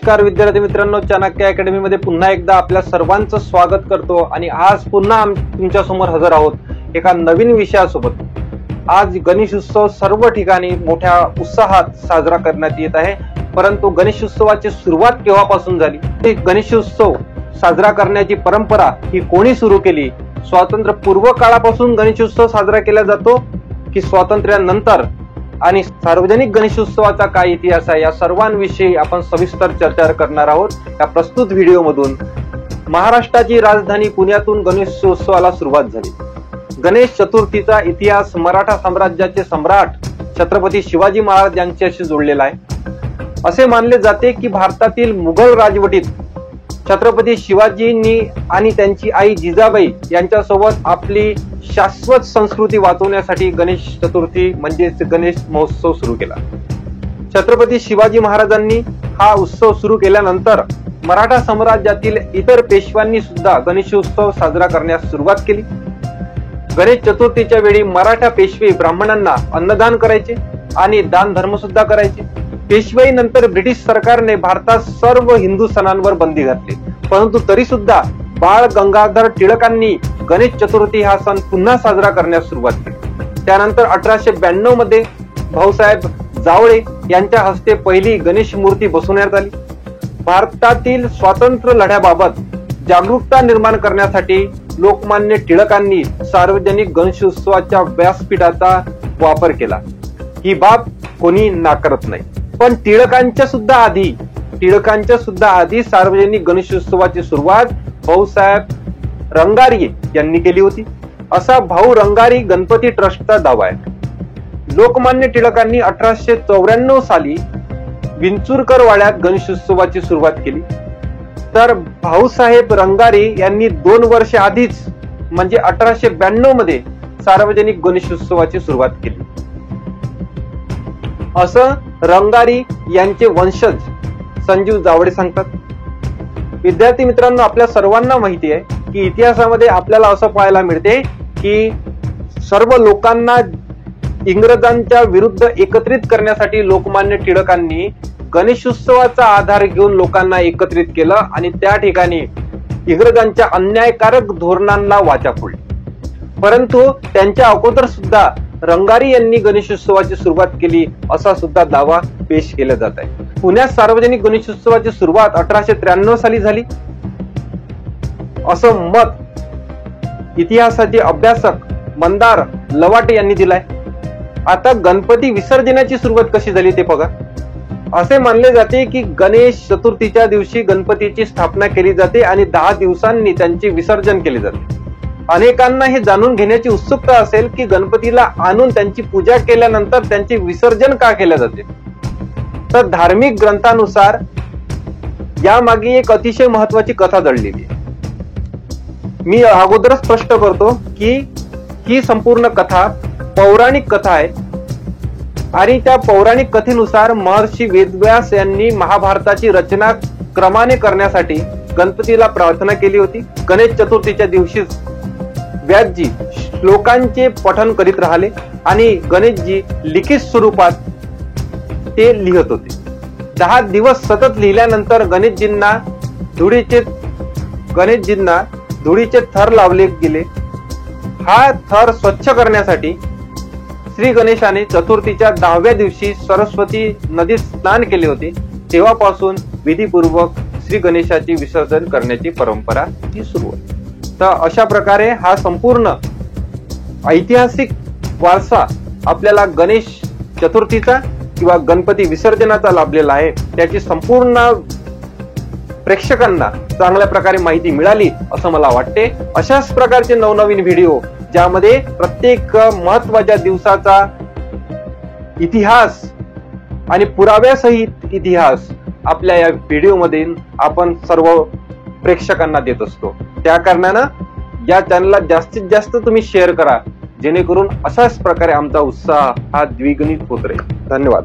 नमस्कार विद्यार्थी मित्रांनो, चाणक्य अकॅडमी मध्ये पुन्हा एकदा आपल्या सर्वांचं स्वागत करतो आणि आज पुन्हा तुमच्या समोर हजर आहोत एका नवीन विषयासोबत। आज गणेश उत्सव सर्व ठिकाणी मोठ्या उत्साहात साजरा करण्यात येत आहे, परंतु गणेश उत्सवाची सुरुवात केव्हापासून झाली, गणेश उत्सव साजरा करण्याची परंपरा ही कोणी सुरू केली, स्वातंत्र्य पूर्व काळापासून गणेश उत्सव साजरा केला जातो की स्वातंत्र्यानंतर, आणि सार्वजनिक गणेशोत्सवाचा काय इतिहास आहे, या सर्वांविषयी आपण सविस्तर चर्चा करणार आहोत या प्रस्तुत व्हिडिओ मधून। महाराष्ट्राची राजधानी पुण्यातून गणेशोत्सवाला सुरुवात झाली। गणेश चतुर्थीचा इतिहास मराठा साम्राज्याचे सम्राट छत्रपती शिवाजी महाराज यांच्याशी जोडलेला आहे। असे मानले जाते की भारतातील मुघल राजवटीत छत्रपती शिवाजींनी आणि त्यांची आई जिजाबाई यांच्यासोबत आपली शाश्वत संस्कृती वाचवण्यासाठी गणेश चतुर्थी म्हणजेच गणेश महोत्सव सुरू केला। छत्रपती शिवाजी महाराजांनी हा उत्सव सुरू केल्यानंतर मराठा साम्राज्यातील इतर पेशव्यांनी सुद्धा गणेशोत्सव साजरा करण्यास सुरुवात केली। गणेश चतुर्थीच्या वेळी मराठा पेशवे ब्राह्मणांना अन्नदान करायचे आणि दान धर्म सुद्धा करायचे। पेशवाई नंतर ब्रिटिश सरकारने भारतात सर्व हिंदू सणांवर बंदी घातली, परंतु तरी सुद्धा बाळ गंगाधर टिळकांनी गणेश चतुर्थी हा सण पुन्हा साजरा करण्यास सुरुवात केली। त्यानंतर 1892 मध्ये भाऊसाहेब जावळे यांच्या हस्ते पहिली गणेश मूर्ती बसवण्यात आली। भारतातील स्वातंत्र्य लढ्याबाबत जागरूकता निर्माण करण्यासाठी लोकमान्य टिळकांनी सार्वजनिक गणेशोत्सवाच्या व्यासपीठाचा वापर केला। ही बाब कोणी नाकारत नाही, पण टिळकांच्या सुद्धा आधी सार्वजनिक गणेशोत्सवाची सुरुवात भाऊसाहेब रंगारी यांनी केली होती, असा भाऊ रंगारी गणपती ट्रस्टचा दावा आहे। लोकमान्य टिळकांनी 1894 साली विंचुरकर वाड्यात गणेशोत्सवाची सुरुवात केली, तर भाऊसाहेब रंगारी यांनी 2 वर्ष आधीच म्हणजे 1892 मध्ये सार्वजनिक गणेशोत्सवाची सुरुवात केली, असं रंगारी यांचे वंशज संजीव जावळे सांगतात। विद्यार्थी मित्रांनो, आपल्या सर्वांना माहिती आहे की इतिहासामध्ये आपल्याला असं पाहायला मिळते की सर्व लोकांना इंग्रजांच्या विरुद्ध एकत्रित करण्यासाठी लोकमान्य टिळकांनी गणेशोत्सवाचा आधार घेऊन लोकांना एकत्रित केलं आणि त्या ठिकाणी इंग्रजांच्या अन्यायकारक धोरणांना वाचा फोडली। परंतु त्यांच्या अगोदर सुद्धा रंगारी यांनी गणेशोत्सवाची सुरुवात केली असा सुद्धा दावा पेश केला जात आहे। पुण्यात सार्वजनिक गणेशोत्सवाची सुरुवात 1893 साली झाली, असं मत इतिहासाचे अभ्यासक मंदार लवाटे यांनी दिलाय। आता गणपती विसर्जनाची सुरुवात कशी झाली ते बघा। असे मानले जाते की गणेश चतुर्थीच्या दिवशी गणपतीची स्थापना केली जाते आणि 10 दिवसांनी त्यांचे विसर्जन केले जाते। अनेकांना हे जाणून घेण्याची उत्सुकता असेल की गणपतीला आणून त्यांची पूजा केल्यानंतर त्यांचे विसर्जन का केले जाते, तर धार्मिक ग्रंथानुसार यामागे एक अतिशय महत्वाची कथा दडलेली आहे। मी अगोदरच स्पष्ट करतो की ही संपूर्ण कथा पौराणिक कथा आहे आणि त्या पौराणिक कथेनुसार महर्षी वेदव्यास यांनी महाभारताची रचना क्रमाने करण्यासाठी गणपतीला प्रार्थना केली होती। गणेश चतुर्थीच्या दिवशीच व्यासजी श्लोकांचे पठण करीत राहिले आणि गणेशजी लिखित स्वरूपात ते लिहत होते। 10 दिवस सतत लिहिल्यानंतर गणेशजींना धुळीचे थर लावले गेले। हा थर स्वच्छ करण्यासाठी श्री गणेशाने चतुर्थीच्या 10व्या दिवशी सरस्वती नदीत स्नान केले होते। तेव्हापासून विधीपूर्वक श्री गणेशाचे विसर्जन करण्याची परंपरा ही सुरू आहे। तर अशा प्रकारे हा संपूर्ण ऐतिहासिक वारसा आपल्याला गणेश चतुर्थीचा किंवा गणपती विसर्जनाचा लाभलेला आहे। त्याची संपूर्ण प्रेक्षकांना चांगल्या प्रकारे माहिती मिळाली असं मला वाटते। अशाच प्रकारचे नवनवीन व्हिडिओ ज्यामध्ये प्रत्येक महत्वाच्या दिवसाचा इतिहास आणि पुराव्यासहित इतिहास आपल्या या व्हिडिओमध्ये आपण सर्व प्रेक्षकांना देत असतो। त्या कारणानं या चॅनलला जास्तीत जास्त तुम्ही शेअर करा, जेणेकरून अशाच प्रकारे आमचा उत्साह हा द्विगुणित होत राहील। धन्यवाद।